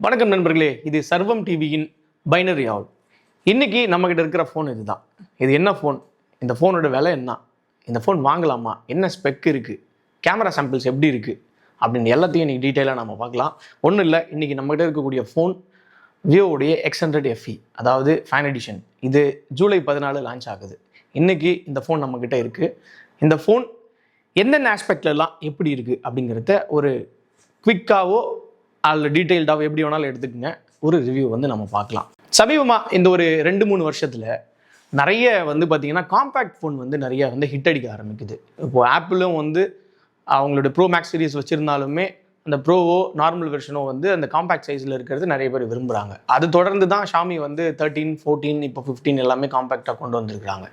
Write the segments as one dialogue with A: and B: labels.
A: வணக்கம் நண்பர்களே, இது சர்வம் டிவியின் பைனரி ஆல். இன்னைக்கு நம்மகிட்ட இருக்கிற ஃபோன் இதுதான். இது என்ன ஃபோன்? இந்த ஃபோனோட விலை என்ன? இந்த ஃபோன் வாங்கலாமா? என்ன ஸ்பெக் இருக்குது? கேமரா சாம்பிள்ஸ் எப்படி இருக்குது? அப்படின்னு எல்லாத்தையும் இன்றைக்கி டீட்டெயிலாக நம்ம பார்க்கலாம். ஒன்றும் இல்லை, இன்றைக்கி நம்மகிட்ட இருக்கக்கூடிய ஃபோன் விவோவுடைய X100 FE, அதாவது ஃபேன் எடிஷன். இது ஜூலை 14 லான்ச் ஆகுது. இன்றைக்கி இந்த ஃபோன் நம்மக்கிட்ட இருக்குது. இந்த ஃபோன் எந்தெந்த ஆஸ்பெக்ட்லலாம் எப்படி இருக்குது அப்படிங்கிறத ஒரு குவிக்காவோ அதில் டீட்டெயில்டாக எப்படி வேணாலும் எடுத்துக்கங்க, ஒரு ரிவ்யூ நம்ம பார்க்கலாம். சமீபமாக இந்த ஒரு 2-3 வருஷத்தில் நிறைய பார்த்தீங்கன்னா காம்பேக்ட் ஃபோன் நிறைய ஹிட் அடிக்க ஆரம்பிக்குது. இப்போது ஆப்பிளும் அவங்களோட ப்ரோ மேக்ஸ் சீரிஸ் வச்சுருந்தாலுமே அந்த ப்ரோவோ நார்மல் வெர்ஷனோ அந்த காம்பேக்ட் சைஸில் இருக்கிறது நிறைய பேர் விரும்புகிறாங்க. அது தொடர்ந்து தான் ஷாமி 13, 14, இப்போ 15 எல்லாமே காம்பேக்டாக கொண்டு வந்திருக்கிறாங்க.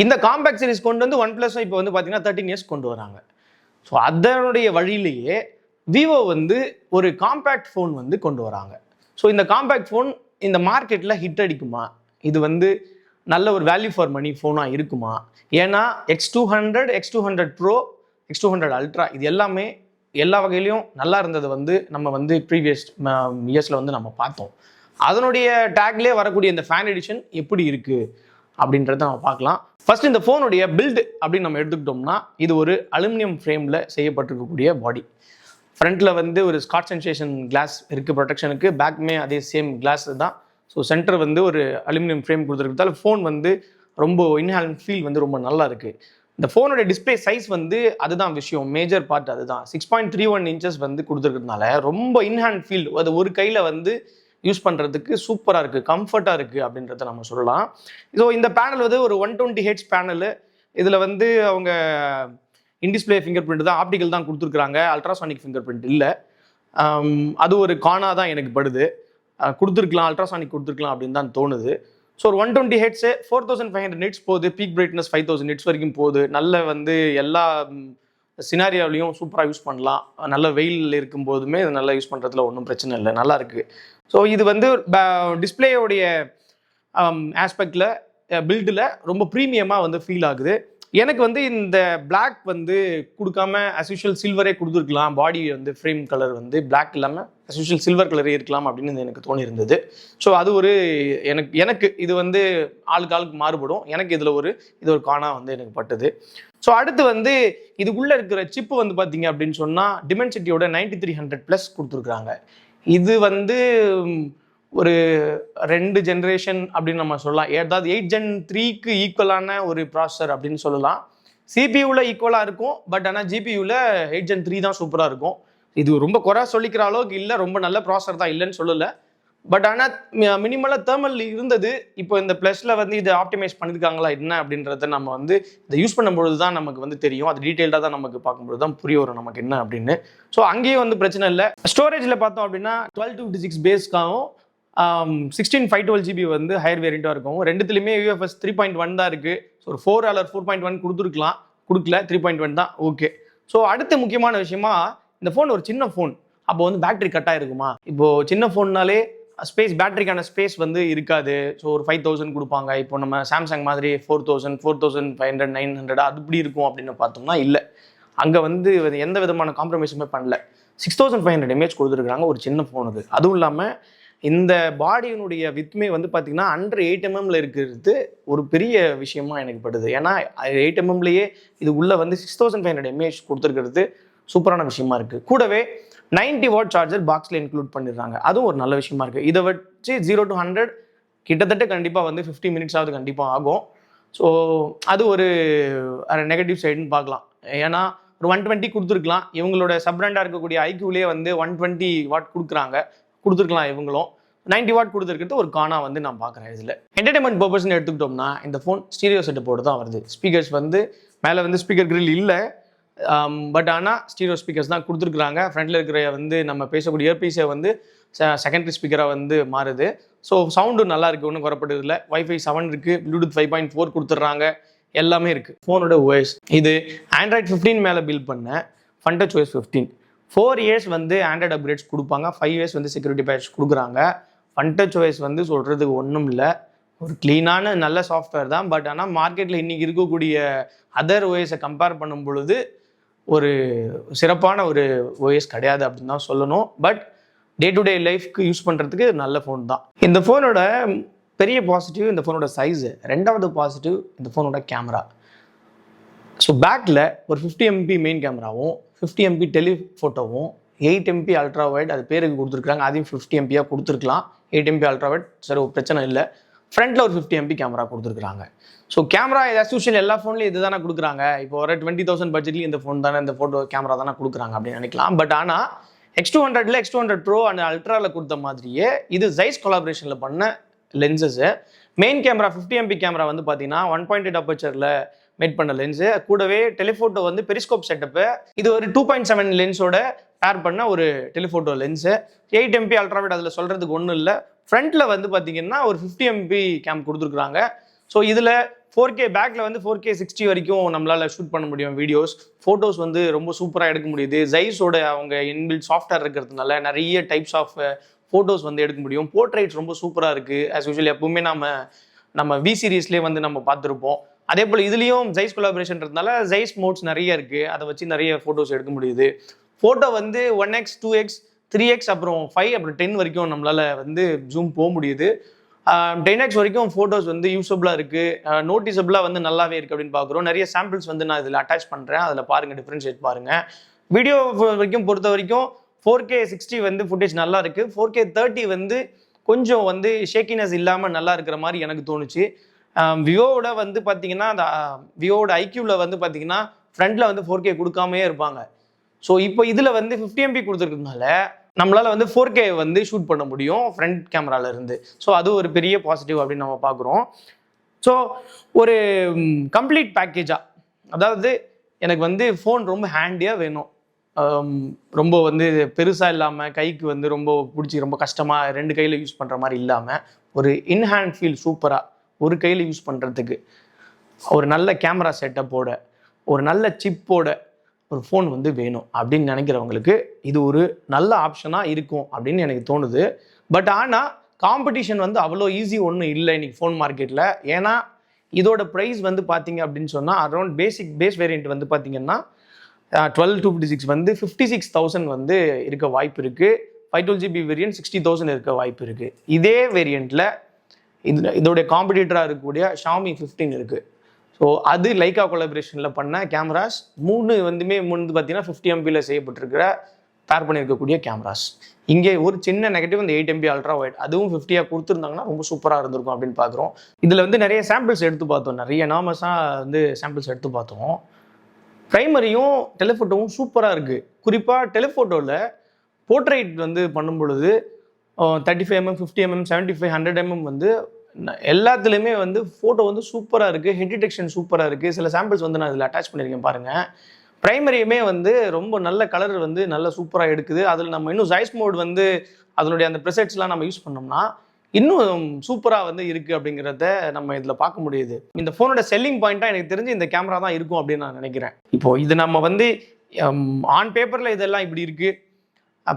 A: இந்த காம்பேக்ட் சீரிஸ் கொண்டு வந்து OnePlus இப்போ பார்த்தீங்கன்னா 13 இயர்ஸ் கொண்டு வராங்க. ஸோ அதனுடைய வழியிலேயே விவோ ஒரு காம்பேக்ட் ஃபோன் கொண்டு வராங்க. ஸோ இந்த காம்பேக்ட் ஃபோன் இந்த மார்க்கெட்டில் ஹிட் அடிக்குமா? இது நல்ல ஒரு வேல்யூ ஃபார் மணி ஃபோனாக இருக்குமா? ஏன்னா X200, X200 Pro, X200 Ultra இது எல்லாமே எல்லா வகையிலையும் நல்லா இருந்தது நம்ம ப்ரீவியஸ் இயர்ஸில் நம்ம பார்த்தோம். அதனுடைய டேக்லேயே வரக்கூடிய இந்த ஃபேன் எடிஷன் எப்படி இருக்குது அப்படின்றத நம்ம பார்க்கலாம். ஃபர்ஸ்ட் இந்த ஃபோனுடைய பில்டு அப்படின்னு நம்ம எடுத்துக்கிட்டோம்னா, இது ஒரு அலுமினியம் ஃப்ரேமில் செய்யப்பட்டிருக்கக்கூடிய பாடி. ஃப்ரண்ட்டில் ஒரு ஸ்காட்ச் சென்சேஷன் கிளாஸ் இருக்குது ப்ரொடெக்ஷனுக்கு, பேக்குமே அதே சேம் கிளாஸ் தான். ஸோ சென்டர் ஒரு அலுமினியம் ஃப்ரேம் கொடுத்துருக்கிறதால ஃபோன் ரொம்ப இன்ஹேண்ட் ஃபீல் ரொம்ப நல்லா இருக்குது. இந்த ஃபோனோட டிஸ்பிளே சைஸ் அதுதான் விஷயம், மேஜர் பார்ட் அதுதான். 6.31 இன்ச்சஸ் கொடுத்துருக்கிறதுனால ரொம்ப இன்ஹேண்ட் ஃபீல், அது ஒரு கையில் யூஸ் பண்ணுறதுக்கு சூப்பராக இருக்குது, கம்ஃபர்ட்டாக இருக்குது அப்படின்றத நம்ம சொல்லலாம். ஸோ இந்த பேனல் ஒரு 120Hz பேனலு. இதில் அவங்க இன்டிஸ்பிளே ஃபிங்கர் பிரிண்ட் தான், ஆப்டிக்கல் தான் கொடுத்துருக்குறாங்க, அல்ட்ராசானிக் ஃபிங்கர் பிரிண்ட் இல்லை. அது ஒரு காணா தான் எனக்கு படுது. கொடுத்துருக்கலாம், அல்ட்ராசானிக் கொடுத்துருக்கலாம் அப்படின்னு தான் தோணுது. ஸோ ஒரு 120Hz 4500 nits போகுது, பீக் பிரைட்னஸ் 5000 nits வரைக்கும் போகுது. நல்ல எல்லா சினாரியாவிலையும் சூப்பராக யூஸ் பண்ணலாம். நல்ல வெயில் இருக்கும் போதுமே இது நல்லா யூஸ் பண்ணுறதுல ஒன்றும் பிரச்சனை இல்லை, நல்லா இருக்குது. ஸோ இது டிஸ்பிளேயோடைய ஆஸ்பெக்டில் பில்டில் ரொம்ப ப்ரீமியமாக ஃபீல் ஆகுது. எனக்கு இந்த பிளாக் கொடுக்காம அஸ்யூஷுவல் சில்வரே கொடுத்துருக்கலாம். பாடி ஃப்ரேம் கலர் பிளாக் இல்லாமல் அஸ்யூஷுவல் சில்வர் கலரே இருக்கலாம் அப்படின்னு எனக்கு தோணி இருந்தது. ஸோ அது ஒரு எனக்கு இது ஆளுக்கு ஆளுக்கு மாறுபடும். எனக்கு இதில் இது ஒரு காணா எனக்கு பட்டுது. ஸோ அடுத்து இதுக்குள்ளே இருக்கிற சிப்பு பார்த்தீங்க அப்படின்னு சொன்னால் டிமென்சிட்டியோட 9300+ கொடுத்துருக்குறாங்க. இது ஒரு 2 ஜென்ரேஷன் அப்படின்னு நம்ம சொல்லலாம். ஏதாவது 8 Gen 3க்கு ஈக்குவலான ஒரு ப்ராசஸர் அப்படின்னு சொல்லலாம். சிபியூவில் ஈக்குவலாக இருக்கும், பட் ஆனால் ஜிபியூவில் 8 Gen 3 தான் சூப்பராக இருக்கும். இது ரொம்ப குறை சொல்லிக்கிற அளவுக்கு இல்லை, ரொம்ப நல்ல ப்ராசஸர் தான், இல்லைன்னு சொல்லலை. பட் ஆனால் மினிமலாக தேர்மல் இருந்தது. இப்போ இந்த ப்ளஸில் இதை ஆப்டிமைஸ் பண்ணியிருக்காங்களா என்ன அப்படின்றத நம்ம இதை யூஸ் பண்ணும்பொழுது தான் நமக்கு தெரியும். அது டீட்டெயில்டாக தான் நமக்கு பார்க்கும்போது தான் புரிய வரும் நமக்கு என்ன அப்படின்னு. ஸோ அங்கேயும் பிரச்சனை இல்லை. ஸ்டோரேஜில் பார்த்தோம் அப்படின்னா 1256 பேஸ்க்காகவும் 16/512 GB ஹையர் வேரியண்ட்டாக இருக்கும். ரெண்டுத்துலையுமே UFS 3.1 தான் இருக்குது. ஸோ ஒரு 4 அல்லது 4.1 கொடுத்துருக்கலாம், கொடுக்கல, 3.1 தான் ஓகே. ஸோ அடுத்த முக்கியமான விஷயமா, இந்த ஃபோன் ஒரு சின்ன ஃபோன், அப்போ பேட்டரி கட் ஆகிருக்குமா? இப்போது சின்ன ஃபோன்னாலே ஸ்பேஸ், பேட்டரிக்கான ஸ்பேஸ் இருக்காது. ஸோ ஒரு 5000 கொடுப்பாங்க. இப்போ நம்ம சாம்சங் மாதிரி 4000, 4500, 900 அது இப்படி இருக்கும் அப்படின்னு பார்த்தோம்னா இல்லை. அங்கே எந்த விதமான காம்ப்ரமைஸுமே பண்ணல. 6500 mAh கொடுத்துருக்குறாங்க ஒரு சின்ன ஃபோனுக்கு. அதுவும் இல்லாமல் இந்த பாடியினுடைய வித்மே பார்த்தீங்கன்னா அண்டர் 8 mm இருக்கிறது ஒரு பெரிய விஷயமா எனக்கு படுது. ஏன்னா 8 mmலேயே இது உள்ள 6500 mAh கொடுத்துருக்கிறது சூப்பரான விஷயமா இருக்குது. கூடவே 90W சார்ஜர் பாக்ஸில் இன்க்ளூட் பண்ணிடுறாங்க, அதுவும் ஒரு நல்ல விஷயமா இருக்குது. இதை வச்சு 0 to 100 கிட்டத்தட்ட கண்டிப்பாக 50 minutes கண்டிப்பாக ஆகும். ஸோ அது ஒரு நெகட்டிவ் சைடுன்னு பார்க்கலாம். ஏன்னா ஒரு 120 கொடுத்துருக்கலாம். இவங்களோட சப்ராண்டாக இருக்கக்கூடிய ஐக்யூலேயே 120W கொடுத்துருக்கலாம். இவங்களும் 90W கொடுத்துருக்கிறது ஒரு காணா நான் பார்க்குறேன். இதில் என்டர்டைன்மெண்ட் பர்பஸ்ன்னு எடுத்துக்கிட்டோம்னா இந்த ஃபோன் ஸ்டீரியோ செட்டப்போடு தான் வருது. ஸ்பீக்கர்ஸ் மேலே ஸ்பீக்கர் கிரில் இல்லை, பட் ஆனால் ஸ்டீரியோ ஸ்பீக்கர்ஸ் தான் கொடுத்துருக்குறாங்க. ஃப்ரண்ட்டில் இருக்கிற நம்ம பேசக்கூடிய இயர்பீஸை செகண்டரி ஸ்பீக்கராக மாறுது. ஸோ சவுண்டும் நல்லா இருக்குது, ஒன்றும் குறப்பட்டது இல்லை. Wi-Fi 7 இருக்குது, Bluetooth 5.4 கொடுத்துட்றாங்க, எல்லாமே இருக்குது. ஃபோனோட OS இது Android 15 மேலே பில்ட் பண்ண FunTouch OS 15. 4 years Android upgrades கொடுப்பாங்க, 5 years செக்யூரிட்டி பேட்ச் கொடுக்குறாங்க. FunTouch OS சொல்கிறதுக்கு ஒன்றும் இல்லை, ஒரு க்ளீனான நல்ல சாஃப்ட்வேர் தான். பட் ஆனால் மார்க்கெட்டில் இன்றைக்கி இருக்கக்கூடிய அதர் OSஐ கம்பேர் பண்ணும் பொழுது ஒரு சிறப்பான ஒரு OS கிடையாது அப்படின்னு தான் சொல்லணும். பட் டே டு டே லைஃப்க்கு யூஸ் பண்ணுறதுக்கு நல்ல ஃபோன் தான். இந்த ஃபோனோட பெரிய பாசிட்டிவ் இந்த ஃபோனோட சைஸு. ரெண்டாவது பாசிட்டிவ் இந்த ஃபோனோட கேமரா. ஸோ பேக்கில் ஒரு 50 MP மெயின் கேமராவும் 50 MP டெலிஃபோட்டோவும் 8 MP அல்ட்ரா வைட் அது பேருக்கு கொடுத்துருக்காங்க. அதையும் 50 MP கொடுத்துருக்கலாம். 8 MP அல்ட்ரா வைட் சரி பிரச்சனை இல்லை. ஃப்ரண்ட்டில் ஒரு 50 MP கேமரா கொடுத்துருக்காங்க. ஸோ கேமரா ஆஸ் யூஷுவல் எல்லா ஃபோன்லையும் இது தானே கொடுக்குறாங்க. இப்போ ஒரு 20,000 பட்ஜெட்லேயும் இந்த ஃபோன் தானே இந்த ஃபோட்டோ கேமரா தானே கொடுக்குறாங்க அப்படின்னு நினைக்கலாம். பட் ஆனால் X200ல X200 Pro அண்ட் அல்ட்ராவில் கொடுத்த மாதிரியே இது ஜைஸ் கொலாபரேஷனில் பண்ண lenses. Main camera 50 MP camera வந்து பார்த்தீங்கன்னா 1.8 அப்பச்சரில் மேட் பண்ண லென்ஸு. கூடவே டெலிஃபோட்டோ வந்து பெரிஸ்கோப் செட்டப்பு. இது ஒரு 2.7 லென்ஸோட பேர் பண்ண ஒரு டெலிஃபோட்டோ லென்ஸு. 8 MP அல்ட்ராவைட் அதில் சொல்கிறதுக்கு ஒன்றும் இல்லை. ஃப்ரண்ட்டில் வந்து பார்த்தீங்கன்னா ஒரு 50 MP கேம் கொடுத்துருக்குறாங்க. ஸோ இதில் 4K பேக்கில் வந்து 4K 60 வரைக்கும் நம்மளால் ஷூட் பண்ண முடியும் வீடியோஸ். ஃபோட்டோஸ் வந்து ரொம்ப சூப்பராக எடுக்க முடியுது. ஜைஸோட அவங்க இன்பில்ட் சாஃப்ட்வேர் இருக்கிறதுனால நிறைய டைப்ஸ் ஆஃப் ஃபோட்டோஸ் வந்து எடுக்க முடியும். போர்ட்ரைட்ஸ் ரொம்ப சூப்பராக இருக்குது. ஆஸ் யூஷுவல் எப்பவுமே நம்ம வி சீரீஸ்லேயே வந்து நம்ம பார்த்துருப்போம். அதே போல் இதுலேயும் ஜைஸ் கொலாபரேஷன்றதுனால ஜைஸ் மோட்ஸ் நிறைய இருக்குது. அதை வச்சு நிறைய ஃபோட்டோஸ் எடுக்க முடியுது. ஃபோட்டோ வந்து 1x 2x 3x அப்புறம் 5 அப்புறம் 10 வரைக்கும் நம்மளால் வந்து ஜூம் போக முடியுது. 10x வரைக்கும் ஃபோட்டோஸ் வந்து யூஸபிளாக இருக்குது. நோட்டிசபிளாக வந்து நல்லாவே இருக்குது அப்படின்னு பார்க்குறோம். நிறைய சாம்பிள்ஸ் வந்து நான் இதில் அட்டாச் பண்ணுறேன். அதில் பாருங்கள், டிஃப்ரென்ஷியேட் பாருங்கள். வீடியோ வரைக்கும் பொறுத்த வரைக்கும் 4K 60 வந்து ஃபுட்டேஜ் நல்லா இருக்குது. 4K 30 வந்து கொஞ்சம் வந்து ஷேக்கினஸ் இல்லாமல் நல்லா இருக்கிற மாதிரி எனக்கு தோணுச்சு. விவோட வந்து பார்த்தீங்கன்னா அந்த விவோட ஐக்யூவில் வந்து பார்த்தீங்கன்னா ஃப்ரண்ட்டில் வந்து 4K கொடுக்காமே இருப்பாங்க. ஸோ இப்போ இதில் வந்து 50 MP கொடுத்துருக்கனால நம்மளால் வந்து 4K வந்து ஷூட் பண்ண முடியும் ஃப்ரண்ட் கேமரால இருந்து. ஸோ அது ஒரு பெரிய பாசிட்டிவ் அப்படின்னு நம்ம பார்க்குறோம். ஸோ ஒரு கம்ப்ளீட் பேக்கேஜாக, அதாவது எனக்கு வந்து ஃபோன் ரொம்ப ஹேண்டியாக வேணும். ரொம்ப வந்து பெருசாக இல்லாமல் கைக்கு வந்து ரொம்ப பிடிச்சி ரொம்ப கஷ்டமாக 2 கையில் யூஸ் பண்ணுற மாதிரி இல்லாமல் ஒரு இன்ஹேண்ட் ஃபீல் சூப்பராக ஒரு கையில் யூஸ் பண்ணுறதுக்கு ஒரு நல்ல கேமரா செட்டப்போட ஒரு நல்ல சிப்போட ஒரு ஃபோன் வந்து வேணும் அப்படின்னு நினைக்கிறவங்களுக்கு இது ஒரு நல்ல ஆப்ஷனாக இருக்கும் அப்படின்னு எனக்கு தோணுது. பட் ஆனால் காம்படிஷன் வந்து அவ்வளோ ஈஸி ஒன்றும் இல்லை இன்னைக்கு ஃபோன் மார்க்கெட்டில். ஏன்னா இதோட ப்ரைஸ் வந்து பார்த்தீங்க அப்படின்னு சொன்னால் அரௌண்ட் பேஸ் வேரியண்ட் வந்து பார்த்தீங்கன்னா 12/256 வந்து 56,000 வந்து இருக்க வாய்ப்பு இருக்குது. 512GB வேரியன்ட் 60,000 இருக்க வாய்ப்பு இருக்குது. இதே வேரியண்ட்டில் இதோடைய காம்படிட்டராக இருக்கக்கூடிய Xiaomi 15 இருக்குது. ஸோ அது லைக்கா கொலாபரேஷனில் பண்ண கேமராஸ் 3 வந்துமே பார்த்தீங்கன்னா 50 MPயில் செய்யப்பட்டிருக்கிற பேர் பண்ணியிருக்கக்கூடிய கேமராஸ். இங்கே ஒரு சின்ன நெகட்டிவ் இந்த 8 MP அல்ட்ரா வைட், அதுவும் 50 கொடுத்துருந்தாங்கன்னா ரொம்ப சூப்பராக இருந்திருக்கும் அப்படின்னு பார்க்குறோம். இதில் வந்து நிறைய சாம்பிள்ஸ் எடுத்து பார்த்தோம், நிறைய எனாமஸாக வந்து சாம்பிள்ஸ் எடுத்து பார்த்தோம். ப்ரைமரியும் டெலிஃபோட்டோவும் சூப்பராக இருக்குது. குறிப்பாக டெலிஃபோட்டோவில் போர்ட்ரைட் வந்து பண்ணும் பொழுது 35mm 50mm 75 100mm வந்து எல்லாத்துலேயுமே வந்து ஃபோட்டோ வந்து சூப்பராக இருக்குது. ஹெட் டிடெக்ஷன் சூப்பராக இருக்குது. சில சாம்பிள்ஸ் வந்து நான் இதில் அட்டாச் பண்ணியிருக்கேன் பாருங்கள். ப்ரைமரியுமே வந்து ரொம்ப நல்ல கலர் வந்து நல்ல சூப்பராக எடுக்குது. அதில் நம்ம இன்னும் ஜைஸ் மோட் வந்து அதனுடைய அந்த ப்ரெசெட்ஸ்லாம் நம்ம யூஸ் பண்ணோம்னா இன்னும் சூப்பராக வந்து இருக்குது அப்படிங்கிறத நம்ம இதில் பார்க்க முடியுது. இந்த ஃபோனோட செல்லிங் பாயிண்ட்டாக எனக்கு தெரிஞ்சு இந்த கேமரா தான் இருக்கும் அப்படின்னு நான் நினைக்கிறேன். இப்போது இது நம்ம வந்து ஆன் பேப்பரில் இதெல்லாம் இப்படி இருக்குது,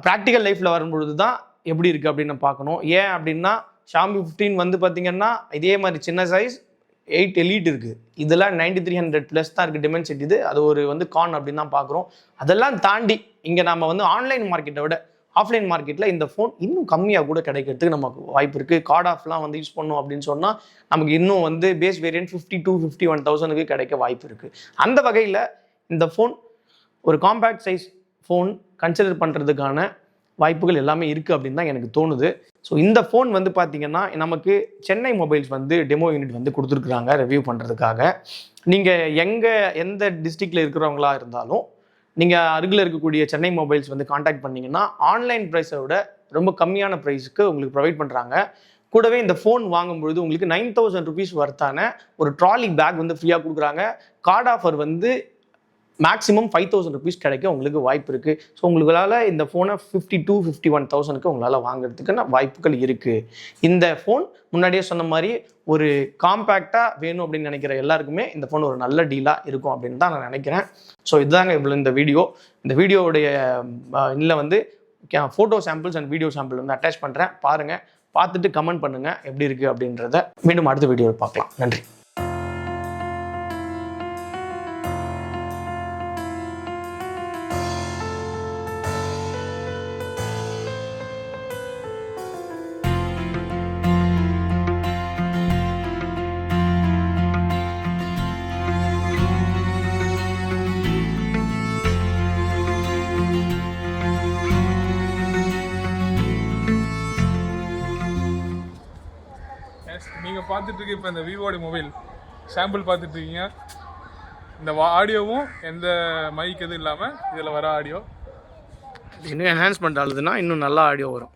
A: ப்ராக்டிக்கல் லைஃப்பில் வரும்பொழுது தான் எப்படி இருக்குது அப்படின்னு பார்க்கணும். ஏன் அப்படின்னா Xiaomi 15 வந்து பார்த்தீங்கன்னா இதே மாதிரி சின்ன சைஸ் 8 Elite இருக்குது. இதெல்லாம் 9300+ தான் இருக்குது டிமென்சிட்டி. இது அது ஒரு வந்து கான் அப்படின்னு தான் பார்க்குறோம். அதெல்லாம் தாண்டி இங்கே நம்ம வந்து ஆன்லைன் மார்க்கெட்டை விட ஆஃப்லைன் மார்க்கெட்டில் இந்த ஃபோன் இன்னும் கம்மியாக கூட கிடைக்கிறதுக்கு நமக்கு வாய்ப்பு இருக்குது. கார்ட் ஆஃப்லாம் வந்து யூஸ் பண்ணோம் அப்படின்னு சொன்னால் நமக்கு இன்னும் வந்து பேஸ் வேரியன்ட் 52,000-51,000 கிடைக்க வாய்ப்பு இருக்குது. அந்த வகையில் இந்த ஃபோன் ஒரு காம்பேக்ட் சைஸ் ஃபோன் கன்சிடர் பண்ணுறதுக்கான வாய்ப்புகள் எல்லாமே இருக்குது அப்படின்னு தான் எனக்கு தோணுது. ஸோ இந்த ஃபோன் வந்து பார்த்திங்கன்னா நமக்கு சென்னை மொபைல்ஸ் வந்து டெமோ யூனிட் வந்து கொடுத்துருக்குறாங்க ரிவ்யூ பண்ணுறதுக்காக. நீங்கள் எந்த டிஸ்ட்ரிக்டில் இருக்கிறவங்களா இருந்தாலும் நீங்கள் அருகில் இருக்கக்கூடிய சென்னை மொபைல்ஸ் வந்து காண்டாக்ட் பண்ணிங்கன்னா ஆன்லைன் ப்ரைஸை விட ரொம்ப கம்மியான ப்ரைஸுக்கு உங்களுக்கு ப்ரொவைட் பண்ணுறாங்க. கூடவே இந்த ஃபோன் வாங்கும்பொழுது உங்களுக்கு 9,000 rupees வர்த்தான ஒரு ட்ராலி பேக் வந்து ஃப்ரீயாக கொடுக்குறாங்க. கார்டு ஆஃபர் வந்து மேக்ஸிமம் 5,000 rupees கிடைக்க உங்களுக்கு வாய்ப்பு இருக்குது. ஸோ உங்களால் இந்த ஃபோனை 52,000-51,000 உங்களால் வாங்குறதுக்கான வாய்ப்புகள் இருக்குது. இந்த ஃபோன் முன்னாடியே சொன்ன மாதிரி ஒரு காம்பேக்டாக வேணும் அப்படின்னு நினைக்கிற எல்லாருக்குமே இந்த ஃபோன் ஒரு நல்ல டீலாக இருக்கும் அப்படின்னு தான் நான் நினைக்கிறேன். ஸோ இதுதாங்க இவ்வளோ இந்த வீடியோவுடைய இதில் வந்து photo samples and video sample வந்து அட்டாச் பண்ணுறேன். பாருங்கள், பார்த்துட்டு கமெண்ட் பண்ணுங்கள் எப்படி இருக்குது அப்படின்றத. மீண்டும் அடுத்த வீடியோவில் பார்க்கலாம். நன்றி.
B: பார்த்துட்டு இருக்க இப்போ இந்த விவோட மொபைல் சாம்பிள் பார்த்துட்டு இருக்கீங்க. இந்த ஆடியோவும் எந்த மைக் எதுவும் இல்லாமல் இதில் வர ஆடியோ.
A: இன்னும் என்ஹான்ஸ்மெண்ட் ஆகுதுன்னா இன்னும் நல்லா ஆடியோ வரும்.